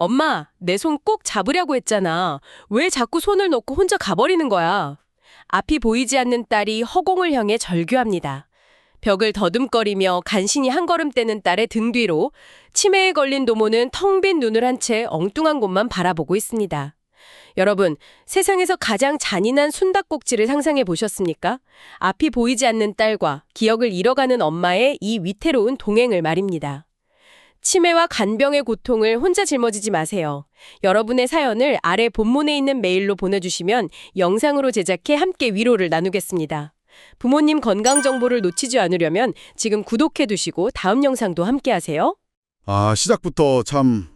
엄마, 내 손 꼭 잡으려고 했잖아. 왜 자꾸 손을 놓고 혼자 가버리는 거야? 앞이 보이지 않는 딸이 허공을 향해 절규합니다. 벽을 더듬거리며 간신히 한 걸음 떼는 딸의 등 뒤로 치매에 걸린 도모는 텅 빈 눈을 한 채 엉뚱한 곳만 바라보고 있습니다. 여러분, 세상에서 가장 잔인한 숨바꼭질을 상상해 보셨습니까? 앞이 보이지 않는 딸과 기억을 잃어가는 엄마의 이 위태로운 동행을 말입니다. 치매와 간병의 고통을 혼자 짊어지지 마세요. 여러분의 사연을 아래 본문에 있는 메일로 보내주시면 영상으로 제작해 함께 위로를 나누겠습니다. 부모님 건강 정보를 놓치지 않으려면 지금 구독해 두시고 다음 영상도 함께 하세요. 시작부터 참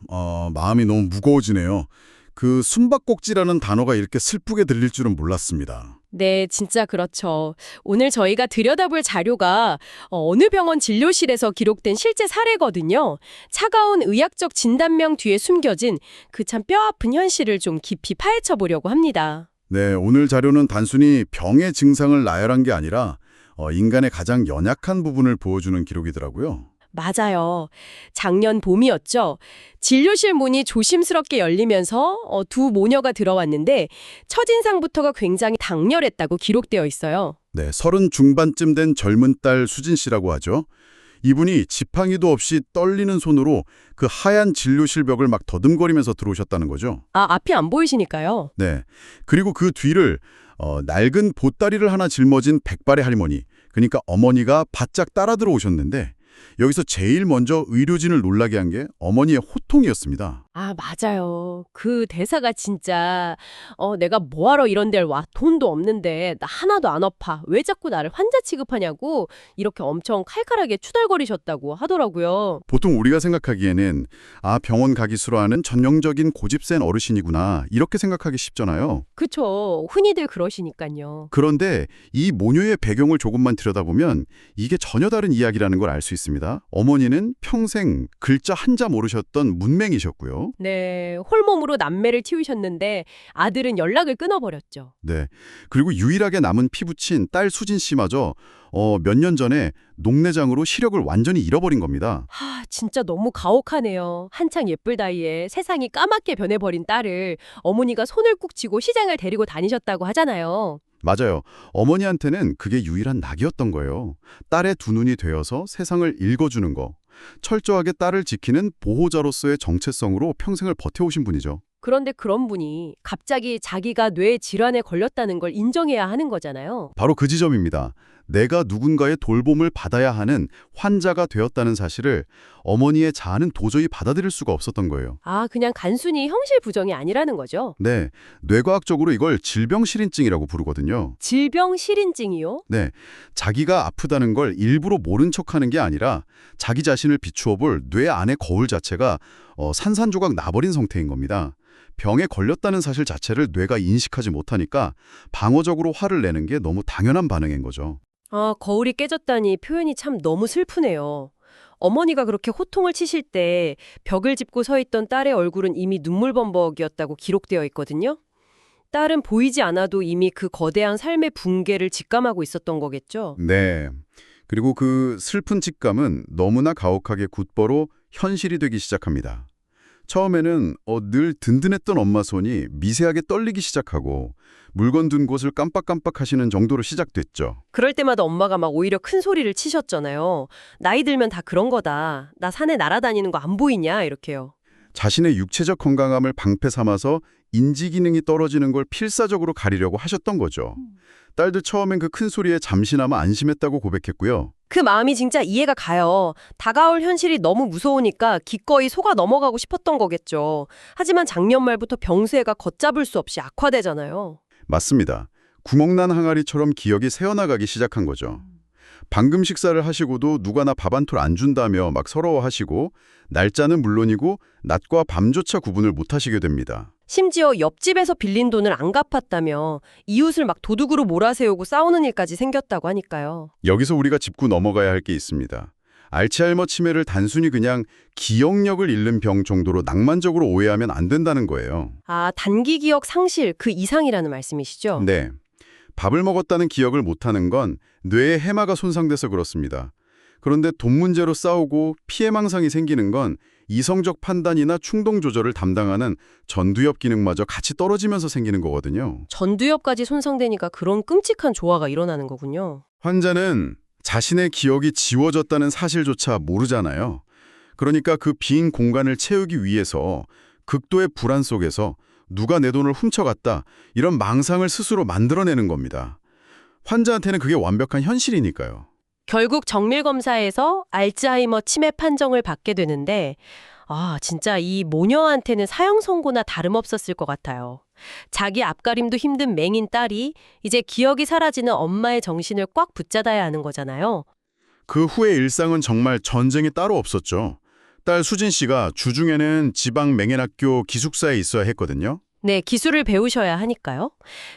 마음이 너무 무거워지네요. 그 숨바꼭질이라는 단어가 이렇게 슬프게 들릴 줄은 몰랐습니다. 네, 진짜 그렇죠. 오늘 저희가 들여다볼 자료가 어느 병원 진료실에서 기록된 실제 사례거든요. 차가운 의학적 진단명 뒤에 숨겨진 그 참 뼈아픈 현실을 좀 깊이 파헤쳐 보려고 합니다. 네, 오늘 자료는 단순히 병의 증상을 나열한 게 아니라 인간의 가장 연약한 부분을 보여주는 기록이더라고요. 맞아요. 작년 봄이었죠. 진료실 문이 조심스럽게 열리면서 두 모녀가 들어왔는데 첫인상부터가 굉장히 강렬했다고 기록되어 있어요. 네, 30 중반쯤 된 젊은 딸 수진 씨라고 하죠. 이분이 지팡이도 없이 떨리는 손으로 그 하얀 진료실 벽을 막 더듬거리면서 들어오셨다는 거죠. 앞이 안 보이시니까요. 네, 그리고 그 뒤를 낡은 보따리를 하나 짊어진 백발의 할머니, 그러니까 어머니가 바짝 따라 들어오셨는데 여기서 제일 먼저 의료진을 놀라게 한 게 어머니의 호통이었습니다. 맞아요. 그 대사가 진짜 내가 뭐하러 이런 데를 와. 돈도 없는데 나 하나도 안 아파. 왜 자꾸 나를 환자 취급하냐고 이렇게 엄청 칼칼하게 추덜거리셨다고 하더라고요. 보통 우리가 생각하기에는 병원 가기 싫어하는 전형적인 고집센 어르신이구나 이렇게 생각하기 쉽잖아요. 그쵸. 흔히들 그러시니까요. 그런데 이 모녀의 배경을 조금만 들여다보면 이게 전혀 다른 이야기라는 걸 알 수 있습니다. 어머니는 평생 글자 한자 모르셨던 문맹이셨고요. 네, 홀몸으로 남매를 키우셨는데 아들은 연락을 끊어버렸죠. 네. 그리고 유일하게 남은 피부친 딸 수진 씨마저 몇 년 전에 녹내장으로 시력을 완전히 잃어버린 겁니다. 진짜 너무 가혹하네요. 한창 예쁠 나이에 세상이 까맣게 변해버린 딸을 어머니가 손을 꾹 쥐고 시장을 데리고 다니셨다고 하잖아요. 맞아요. 어머니한테는 그게 유일한 낙이었던 거예요. 딸의 두 눈이 되어서 세상을 읽어주는 거. 철저하게 딸을 지키는 보호자로서의 정체성으로 평생을 버텨오신 분이죠. 그런데 그런 분이 갑자기 자기가 뇌 질환에 걸렸다는 걸 인정해야 하는 거잖아요. 바로 그 지점입니다. 내가 누군가의 돌봄을 받아야 하는 환자가 되었다는 사실을 어머니의 자아는 도저히 받아들일 수가 없었던 거예요. 그냥 단순히 형실 부정이 아니라는 거죠. 네, 뇌과학적으로 이걸 질병실인증이라고 부르거든요. 질병실인증이요? 네, 자기가 아프다는 걸 일부러 모른 척하는 게 아니라 자기 자신을 비추어 볼 뇌 안의 거울 자체가 산산조각 나버린 상태인 겁니다. 병에 걸렸다는 사실 자체를 뇌가 인식하지 못하니까 방어적으로 화를 내는 게 너무 당연한 반응인 거죠. 거울이 깨졌다니 표현이 참 너무 슬프네요. 어머니가 그렇게 호통을 치실 때 벽을 짚고 서 있던 딸의 얼굴은 이미 눈물범벅이었다고 기록되어 있거든요. 딸은 보이지 않아도 이미 그 거대한 삶의 붕괴를 직감하고 있었던 거겠죠. 네. 그리고 그 슬픈 직감은 너무나 가혹하게 굳보로 현실이 되기 시작합니다. 처음에는 늘 든든했던 엄마 손이 미세하게 떨리기 시작하고 물건 둔 곳을 깜빡깜빡 하시는 정도로 시작됐죠. 그럴 때마다 엄마가 막 오히려 큰 소리를 치셨잖아요. 나이 들면 다 그런 거다. 나 산에 날아다니는 거 안 보이냐 이렇게요. 자신의 육체적 건강함을 방패 삼아서 인지 기능이 떨어지는 걸 필사적으로 가리려고 하셨던 거죠. 딸도 처음엔 그 큰 소리에 잠시나마 안심했다고 고백했고요. 그 마음이 진짜 이해가 가요. 다가올 현실이 너무 무서우니까 기꺼이 속아 넘어가고 싶었던 거겠죠. 하지만 작년 말부터 병세가 걷잡을 수 없이 악화되잖아요. 맞습니다. 구멍난 항아리처럼 기억이 새어나가기 시작한 거죠. 방금 식사를 하시고도 누가 나 밥 한 톨 안 준다며 막 서러워하시고 날짜는 물론이고 낮과 밤조차 구분을 못하시게 됩니다. 심지어 옆집에서 빌린 돈을 안 갚았다며 이웃을 막 도둑으로 몰아세우고 싸우는 일까지 생겼다고 하니까요. 여기서 우리가 짚고 넘어가야 할 게 있습니다. 알츠하이머 치매를 단순히 그냥 기억력을 잃는 병 정도로 낭만적으로 오해하면 안 된다는 거예요. 단기 기억 상실 그 이상이라는 말씀이시죠? 네. 밥을 먹었다는 기억을 못하는 건 뇌의 해마가 손상돼서 그렇습니다. 그런데 돈 문제로 싸우고 피해망상이 생기는 건 이성적 판단이나 충동 조절을 담당하는 전두엽 기능마저 같이 떨어지면서 생기는 거거든요. 전두엽까지 손상되니까 그런 끔찍한 조화가 일어나는 거군요. 환자는 자신의 기억이 지워졌다는 사실조차 모르잖아요. 그러니까 그 빈 공간을 채우기 위해서 극도의 불안 속에서 누가 내 돈을 훔쳐갔다 이런 망상을 스스로 만들어내는 겁니다. 환자한테는 그게 완벽한 현실이니까요. 결국 정밀검사에서 알츠하이머 치매 판정을 받게 되는데 진짜 이 모녀한테는 사형 선고나 다름없었을 것 같아요. 자기 앞가림도 힘든 맹인 딸이 이제 기억이 사라지는 엄마의 정신을 꽉 붙잡아야 하는 거잖아요. 그 후의 일상은 정말 전쟁이 따로 없었죠. 딸 수진 씨가 주중에는 지방 맹인학교 기숙사에 있어야 했거든요. 네, 기술을 배우셔야 하니까요.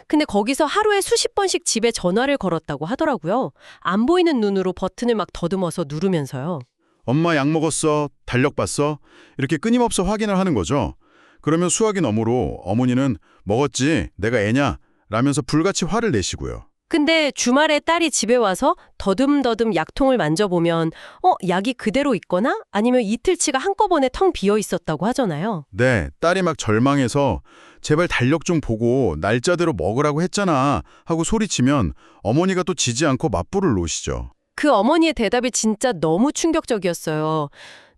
근데 거기서 하루에 수십 번씩 집에 전화를 걸었다고 하더라고요. 안 보이는 눈으로 버튼을 막 더듬어서 누르면서요. 엄마 약 먹었어? 달력 봤어? 이렇게 끊임없어 확인을 하는 거죠. 그러면 수화기 너머로 어머니는 먹었지? 내가 애냐? 라면서 불같이 화를 내시고요. 근데 주말에 딸이 집에 와서 더듬더듬 약통을 만져보면 약이 그대로 있거나 아니면 이틀치가 한꺼번에 텅 비어 있었다고 하잖아요. 네, 딸이 막 절망해서 제발 달력 좀 보고 날짜대로 먹으라고 했잖아 하고 소리치면 어머니가 또 지지 않고 맞불을 놓으시죠. 그 어머니의 대답이 진짜 너무 충격적이었어요.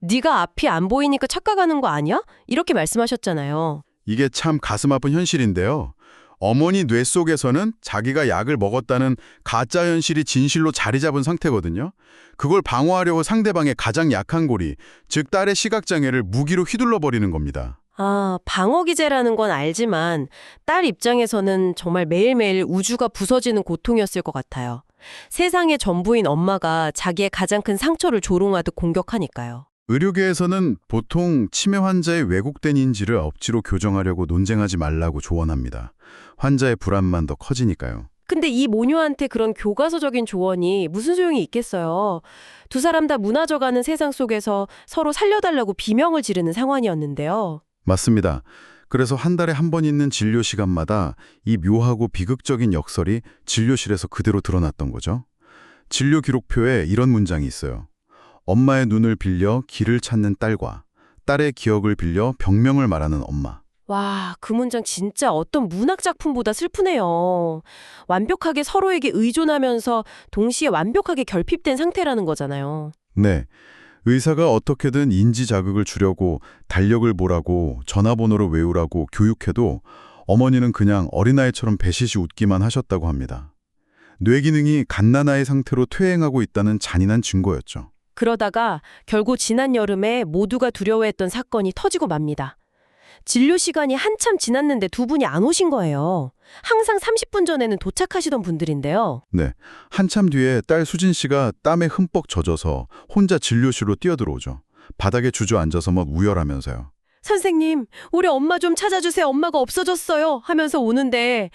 네가 앞이 안 보이니까 착각하는 거 아니야? 이렇게 말씀하셨잖아요. 이게 참 가슴 아픈 현실인데요. 어머니 뇌 속에서는 자기가 약을 먹었다는 가짜 현실이 진실로 자리 잡은 상태거든요. 그걸 방어하려고 상대방의 가장 약한 고리, 즉 딸의 시각장애를 무기로 휘둘러 버리는 겁니다. 방어 기제라는 건 알지만 딸 입장에서는 정말 매일매일 우주가 부서지는 고통이었을 것 같아요. 세상의 전부인 엄마가 자기의 가장 큰 상처를 조롱하듯 공격하니까요. 의료계에서는 보통 치매 환자의 왜곡된 인지를 억지로 교정하려고 논쟁하지 말라고 조언합니다. 환자의 불안만 더 커지니까요. 근데 이 모녀한테 그런 교과서적인 조언이 무슨 소용이 있겠어요. 두 사람 다 무너져가는 세상 속에서 서로 살려달라고 비명을 지르는 상황이었는데요. 맞습니다. 그래서 한 달에 한 번 있는 진료 시간마다 이 묘하고 비극적인 역설이 진료실에서 그대로 드러났던 거죠. 진료 기록표에 이런 문장이 있어요. 엄마의 눈을 빌려 길을 찾는 딸과 딸의 기억을 빌려 병명을 말하는 엄마. 와, 그 문장 진짜 어떤 문학작품보다 슬프네요. 완벽하게 서로에게 의존하면서 동시에 완벽하게 결핍된 상태라는 거잖아요. 네. 의사가 어떻게든 인지 자극을 주려고 달력을 보라고 전화번호를 외우라고 교육해도 어머니는 그냥 어린아이처럼 배시시 웃기만 하셨다고 합니다. 뇌 기능이 갓난아이 상태로 퇴행하고 있다는 잔인한 증거였죠. 그러다가 결국 지난 여름에 모두가 두려워했던 사건이 터지고 맙니다. 진료 시간이 한참 지났는데 두 분이 안 오신 거예요. 항상 30분 전에는 도착하시던 분들인데요. 네, 한참 뒤에 딸 수진 씨가 땀에 흠뻑 젖어서 혼자 진료실로 뛰어들어오죠. 바닥에 주저앉아서 막 우열하면서요. 선생님, 우리 엄마 좀 찾아주세요. 엄마가 없어졌어요. 하면서 오는데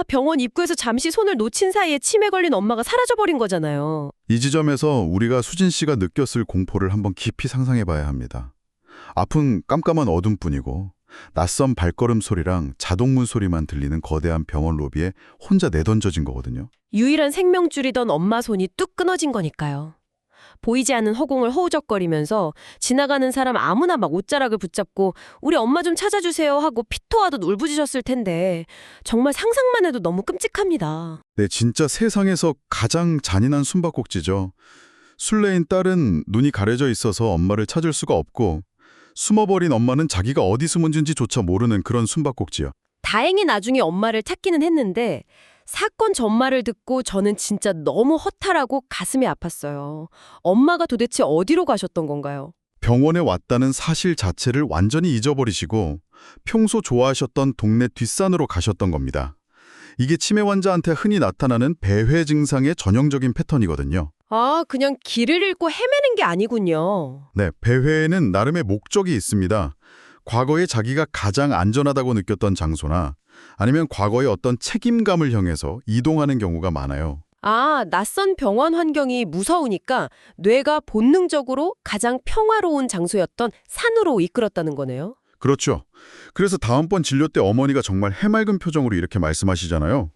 병원 입구에서 잠시 손을 놓친 사이에 치매 걸린 엄마가 사라져버린 거잖아요. 이 지점에서 우리가 수진 씨가 느꼈을 공포를 한번 깊이 상상해 봐야 합니다. 앞은 깜깜한 어둠뿐이고 낯선 발걸음 소리랑 자동문 소리만 들리는 거대한 병원 로비에 혼자 내던져진 거거든요. 유일한 생명줄이던 엄마 손이 뚝 끊어진 거니까요. 보이지 않는 허공을 허우적거리면서 지나가는 사람 아무나 막 옷자락을 붙잡고 우리 엄마 좀 찾아주세요 하고 피토하듯 울부짖었을 텐데 정말 상상만 해도 너무 끔찍합니다. 네, 진짜 세상에서 가장 잔인한 숨바꼭질이죠. 술래인 딸은 눈이 가려져 있어서 엄마를 찾을 수가 없고 숨어버린 엄마는 자기가 어디 숨은지조차 모르는 그런 숨바꼭질이요. 다행히 나중에 엄마를 찾기는 했는데 사건 전말을 듣고 저는 진짜 너무 허탈하고 가슴이 아팠어요. 엄마가 도대체 어디로 가셨던 건가요? 병원에 왔다는 사실 자체를 완전히 잊어버리시고 평소 좋아하셨던 동네 뒷산으로 가셨던 겁니다. 이게 치매 환자한테 흔히 나타나는 배회 증상의 전형적인 패턴이거든요. 그냥 길을 잃고 헤매는 게 아니군요. 네, 배회에는 나름의 목적이 있습니다. 과거에 자기가 가장 안전하다고 느꼈던 장소나 아니면 과거의 어떤 책임감을 향해서 이동하는 경우가 많아요. 낯선 병원 환경이 무서우니까 뇌가 본능적으로 가장 평화로운 장소였던 산으로 이끌었다는 거네요. 그렇죠. 그래서 다음번 진료 때 어머니가 정말 해맑은 표정으로 이렇게 말씀하시잖아요.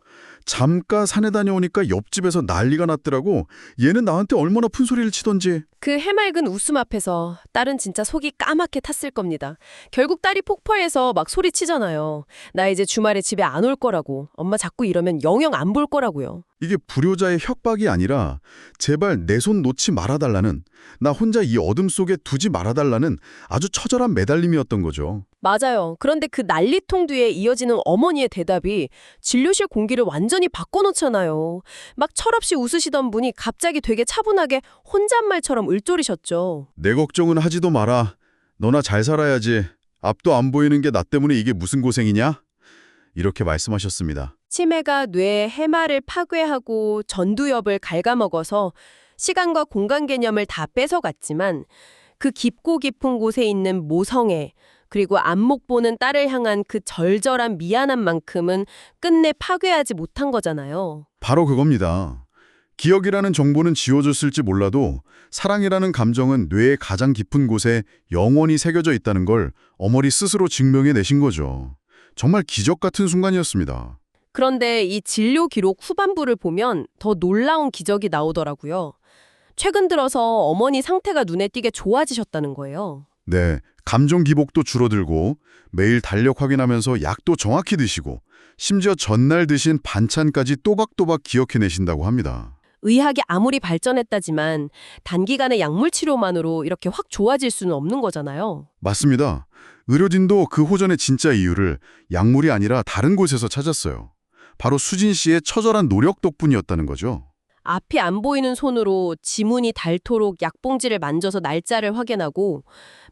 잠깐 산에 다녀오니까 옆집에서 난리가 났더라고. 얘는 나한테 얼마나 푼 소리를 치던지. 그 해맑은 웃음 앞에서 딸은 진짜 속이 까맣게 탔을 겁니다. 결국 딸이 폭발해서 막 소리치잖아요. 나 이제 주말에 집에 안 올 거라고. 엄마 자꾸 이러면 영영 안 볼 거라고요. 이게 불효자의 협박이 아니라 제발 내 손 놓지 말아달라는, 나 혼자 이 어둠 속에 두지 말아달라는 아주 처절한 매달림이었던 거죠. 맞아요. 그런데 그 난리통 뒤에 이어지는 어머니의 대답이 진료실 공기를 완전히 바꿔놓잖아요. 막 철없이 웃으시던 분이 갑자기 되게 차분하게 혼잣말처럼 을조리셨죠. 내 걱정은 하지도 마라. 너나 잘 살아야지. 앞도 안 보이는 게 나 때문에 이게 무슨 고생이냐? 이렇게 말씀하셨습니다. 치매가 뇌의 해마를 파괴하고 전두엽을 갉아먹어서 시간과 공간 개념을 다 뺏어갔지만 그 깊고 깊은 곳에 있는 모성애 그리고 안목 보는 딸을 향한 그 절절한 미안함만큼은 끝내 파괴하지 못한 거잖아요. 바로 그겁니다. 기억이라는 정보는 지워졌을지 몰라도 사랑이라는 감정은 뇌의 가장 깊은 곳에 영원히 새겨져 있다는 걸 어머니 스스로 증명해내신 거죠. 정말 기적 같은 순간이었습니다. 그런데 이 진료 기록 후반부를 보면 더 놀라운 기적이 나오더라고요. 최근 들어서 어머니 상태가 눈에 띄게 좋아지셨다는 거예요. 네, 감정 기복도 줄어들고 매일 달력 확인하면서 약도 정확히 드시고 심지어 전날 드신 반찬까지 또박또박 기억해내신다고 합니다. 의학이 아무리 발전했다지만 단기간의 약물 치료만으로 이렇게 확 좋아질 수는 없는 거잖아요. 맞습니다. 의료진도 그 호전의 진짜 이유를 약물이 아니라 다른 곳에서 찾았어요. 바로 수진 씨의 처절한 노력 덕분이었다는 거죠. 앞이 안 보이는 손으로 지문이 닳도록 약봉지를 만져서 날짜를 확인하고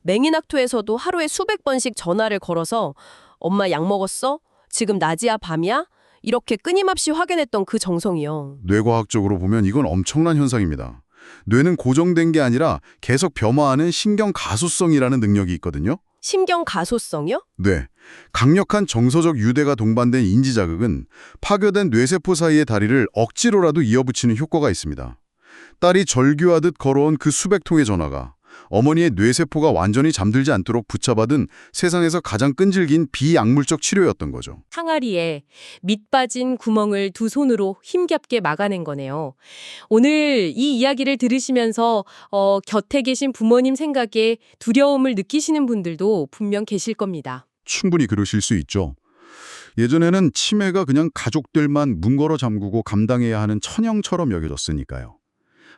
맹인학토에서도 하루에 수백 번씩 전화를 걸어서 엄마 약 먹었어? 지금 낮이야 밤이야? 이렇게 끊임없이 확인했던 그 정성이요. 뇌과학적으로 보면 이건 엄청난 현상입니다. 뇌는 고정된 게 아니라 계속 변화하는 신경 가소성이라는 능력이 있거든요. 신경 가소성이요? 네. 강력한 정서적 유대가 동반된 인지자극은 파괴된 뇌세포 사이의 다리를 억지로라도 이어붙이는 효과가 있습니다. 딸이 절규하듯 걸어온 그 수백 통의 전화가 어머니의 뇌세포가 완전히 잠들지 않도록 붙잡아둔 세상에서 가장 끈질긴 비약물적 치료였던 거죠. 항아리에 밑 빠진 구멍을 두 손으로 힘겹게 막아낸 거네요. 오늘 이 이야기를 들으시면서 곁에 계신 부모님 생각에 두려움을 느끼시는 분들도 분명 계실 겁니다. 충분히 그러실 수 있죠. 예전에는 치매가 그냥 가족들만 문 걸어 잠그고 감당해야 하는 천형처럼 여겨졌으니까요.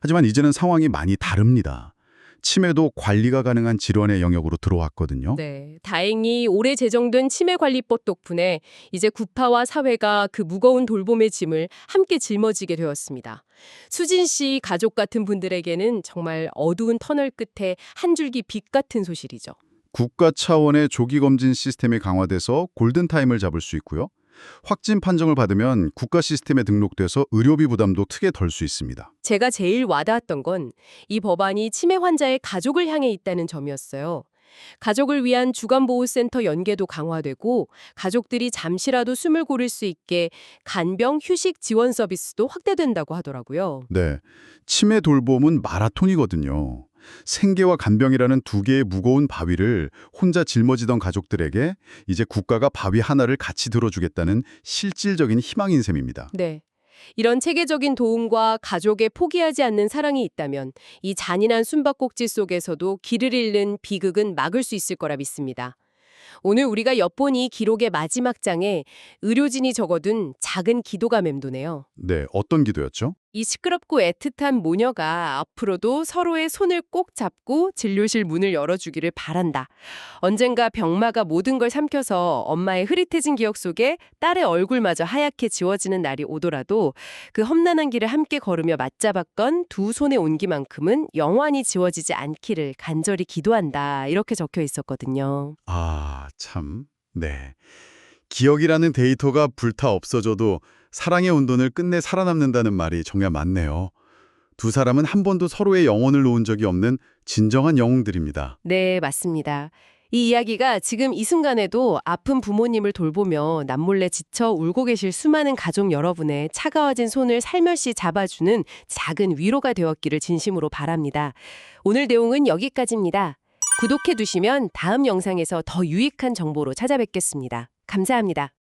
하지만 이제는 상황이 많이 다릅니다. 치매도 관리가 가능한 질환의 영역으로 들어왔거든요. 네, 다행히 올해 제정된 치매관리법 덕분에 이제 구파와 사회가 그 무거운 돌봄의 짐을 함께 짊어지게 되었습니다. 수진 씨 가족 같은 분들에게는 정말 어두운 터널 끝에 한 줄기 빛 같은 소식이죠. 국가 차원의 조기검진 시스템이 강화돼서 골든타임을 잡을 수 있고요. 확진 판정을 받으면 국가 시스템에 등록돼서 의료비 부담도 크게 덜 수 있습니다. 제가 제일 와닿았던 건 이 법안이 치매 환자의 가족을 향해 있다는 점이었어요. 가족을 위한 주간보호센터 연계도 강화되고 가족들이 잠시라도 숨을 고를 수 있게 간병 휴식 지원 서비스도 확대된다고 하더라고요. 네, 치매 돌봄은 마라톤이거든요. 생계와 간병이라는 두 개의 무거운 바위를 혼자 짊어지던 가족들에게 이제 국가가 바위 하나를 같이 들어주겠다는 실질적인 희망인 셈입니다. 네. 이런 체계적인 도움과 가족의 포기하지 않는 사랑이 있다면 이 잔인한 숨바꼭질 속에서도 길을 잃는 비극은 막을 수 있을 거라 믿습니다. 오늘 우리가 엿본 이 기록의 마지막 장에 의료진이 적어둔 작은 기도가 맴도네요. 네, 어떤 기도였죠? 이 시끄럽고 애틋한 모녀가 앞으로도 서로의 손을 꼭 잡고 진료실 문을 열어주기를 바란다. 언젠가 병마가 모든 걸 삼켜서 엄마의 흐릿해진 기억 속에 딸의 얼굴마저 하얗게 지워지는 날이 오더라도 그 험난한 길을 함께 걸으며 맞잡았건 두 손의 온기만큼은 영원히 지워지지 않기를 간절히 기도한다. 이렇게 적혀 있었거든요. 아, 참. 네. 기억이라는 데이터가 불타 없어져도 사랑의 온돈을 끝내 살아남는다는 말이 정말 맞네요. 두 사람은 한 번도 서로의 영혼을 놓은 적이 없는 진정한 영웅들입니다. 네, 맞습니다. 이 이야기가 지금 이 순간에도 아픈 부모님을 돌보며 남몰래 지쳐 울고 계실 수많은 가족 여러분의 차가워진 손을 살며시 잡아주는 작은 위로가 되었기를 진심으로 바랍니다. 오늘 내용은 여기까지입니다. 구독해 두시면 다음 영상에서 더 유익한 정보로 찾아뵙겠습니다. 감사합니다.